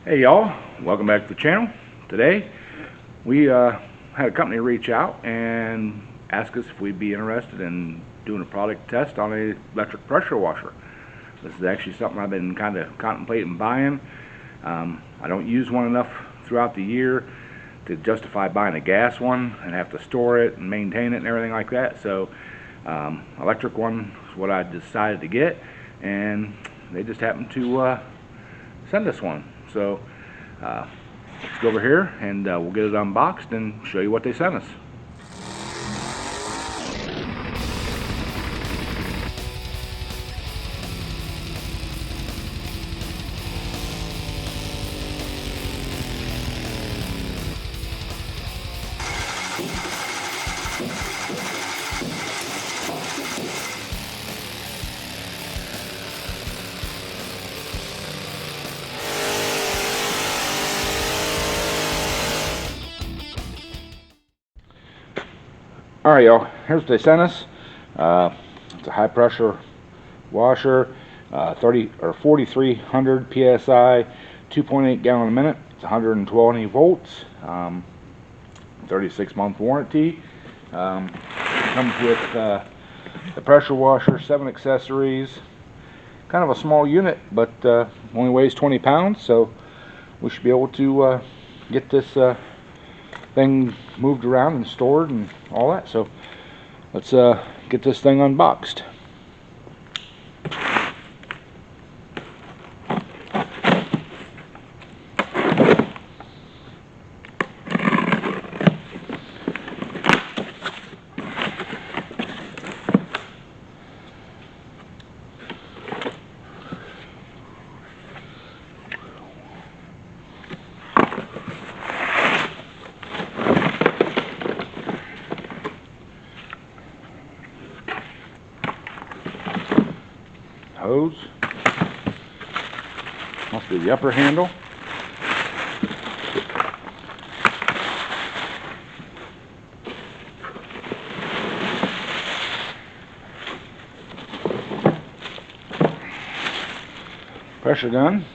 Hey y'all, welcome back to the channel. Today we had a company reach out and ask us if we'd be interested in doing a product test on a electric pressure washer. This is actually something I've been kind of contemplating buying. I don't use one enough throughout the year to justify buying a gas one and have to store it and maintain it and everything like that. So electric one is what I decided to get, and they just happened to send us one. So let's go over here and we'll get it unboxed and show you what they sent us. Alright y'all, here's what they sent us. It's a high pressure washer, 4300 psi, 2.8 gallon a minute. It's 120 volts, 36-month warranty. Comes with the pressure washer, 7 accessories. Kind of a small unit, but only weighs 20 pounds, so we should be able to get this thing moved around and stored and all that. So let's get this thing unboxed. Hose, must be the upper handle. Pressure gun.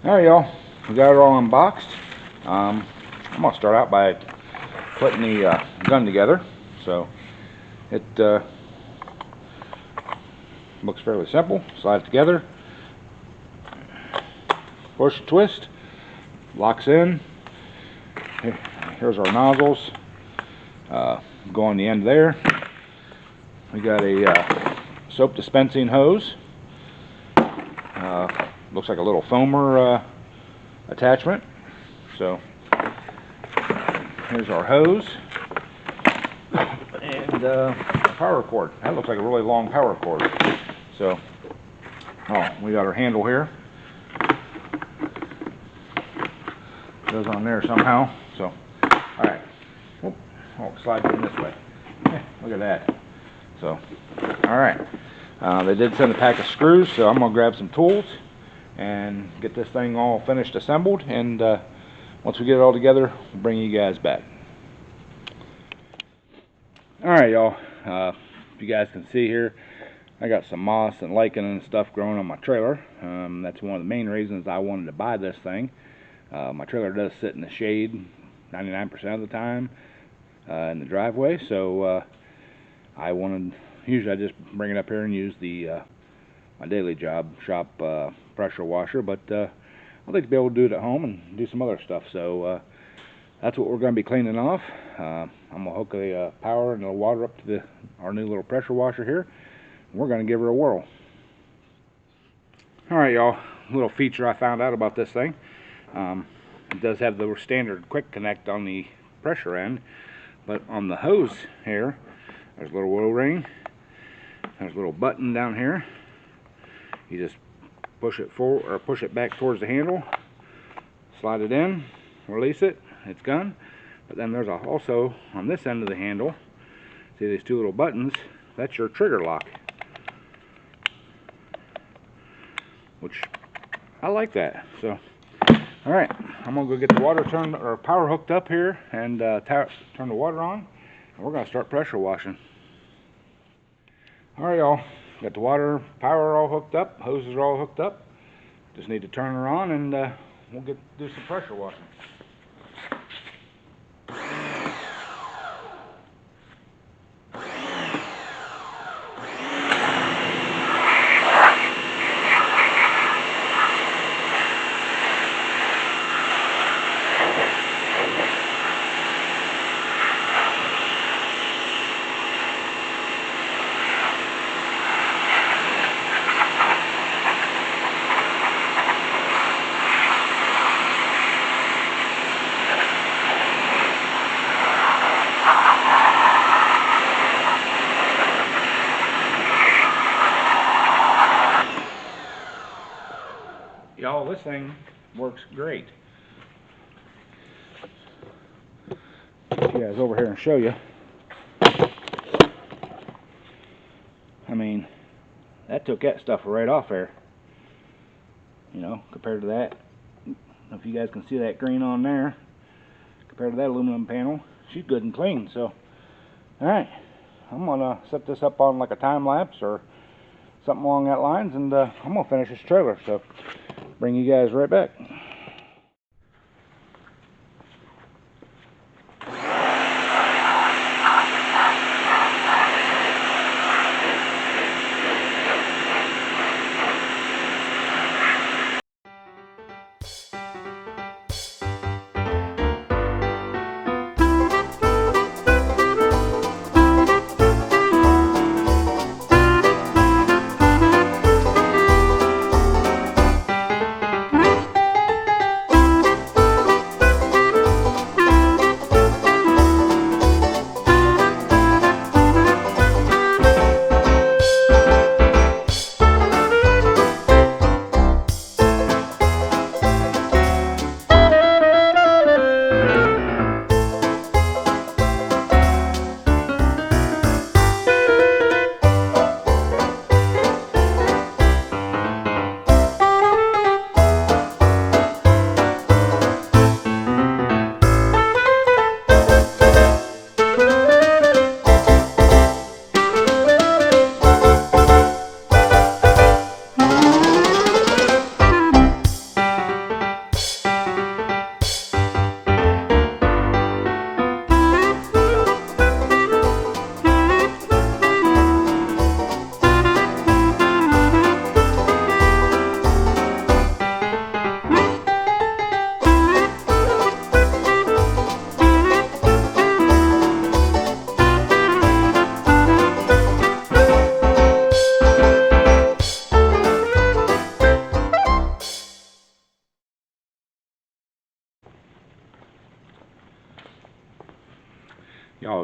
Alright y'all, we got it all unboxed. I'm going to start out by putting the gun together. So it looks fairly simple. Slide it together, push, twist, locks in. Here's our nozzles, go on the end there. We got a soap dispensing hose. Looks like a little foamer attachment. So here's our hose and power cord. That looks like a really long power cord. So we got our handle here. Goes on there somehow. So all right. Slide in this way. Look at that. So all right. They did send a pack of screws, so I'm gonna grab some tools and get this thing all finished assembled, and once we get it all together, we'll bring you guys back. Alright y'all, if you guys can see here, I got some moss and lichen and stuff growing on my trailer. That's one of the main reasons I wanted to buy this thing. My trailer does sit in the shade 99% of the time in the driveway, so usually I just bring it up here and use the my daily job shop pressure washer, but I'd like to be able to do it at home and do some other stuff. So that's what we're going to be cleaning off. I'm going to hook the power and the water up to our new little pressure washer here. We're going to give her a whirl. Alright y'all, a little feature I found out about this thing. It does have the standard quick connect on the pressure end, but on the hose here, there's a little oil ring. There's a little button down here. You just push it forward or push it back towards the handle, slide it in, release it, it's gone. But then there's also on this end of the handle, see these two little buttons, that's your trigger lock, which I like that. So alright, I'm gonna go get the water turned or power hooked up here and turn the water on, and we're gonna start pressure washing. Alright y'all, got the water, power all hooked up, hoses are all hooked up. Just need to turn her on and we'll do some pressure washing. Y'all, this thing works great. Get you guys over here and show you. I mean, that took that stuff right off there. You know, compared to that. If you guys can see that green on there, compared to that aluminum panel, she's good and clean. So, alright, I'm gonna set this up on like a time lapse or something along that lines, and I'm gonna finish this trailer. So, bring you guys right back.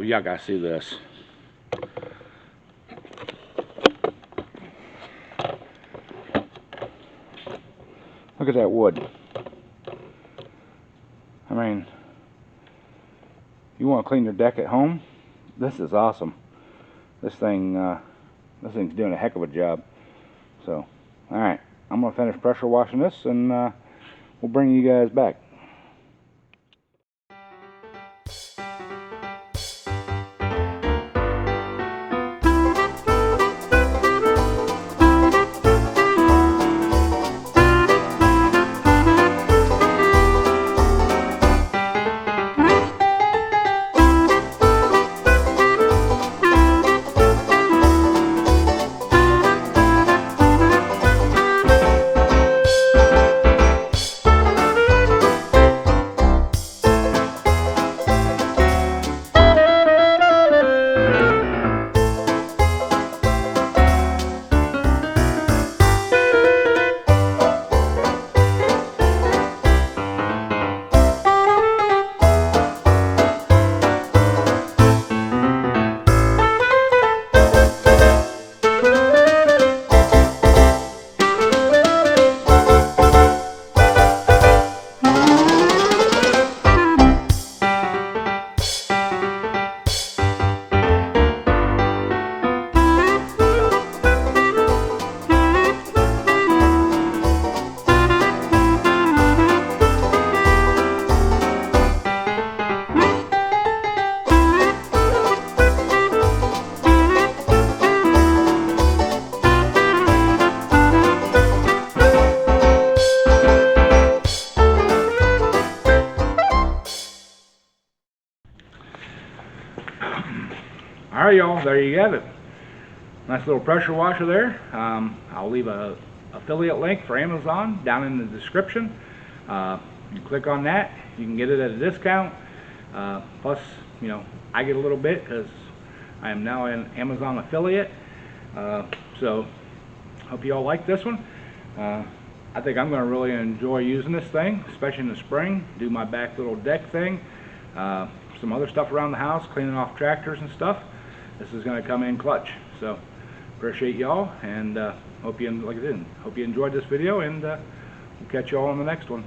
Y'all gotta see this. Look at that wood. I mean, you want to clean your deck at home? This is awesome. This thing's doing a heck of a job. So, all right, I'm gonna finish pressure washing this, and we'll bring you guys back. Alright y'all, there you have it. Nice little pressure washer there. I'll leave a affiliate link for Amazon down in the description. You click on that, you can get it at a discount. Plus, you know, I get a little bit because I am now an Amazon affiliate. So, hope you all like this one. I think I'm going to really enjoy using this thing, especially in the spring. Do my back little deck thing. Some other stuff around the house, cleaning off tractors and stuff. This is going to come in clutch. So, appreciate y'all, and hope you, like I said, hope you enjoyed this video, and we'll catch you all on the next one.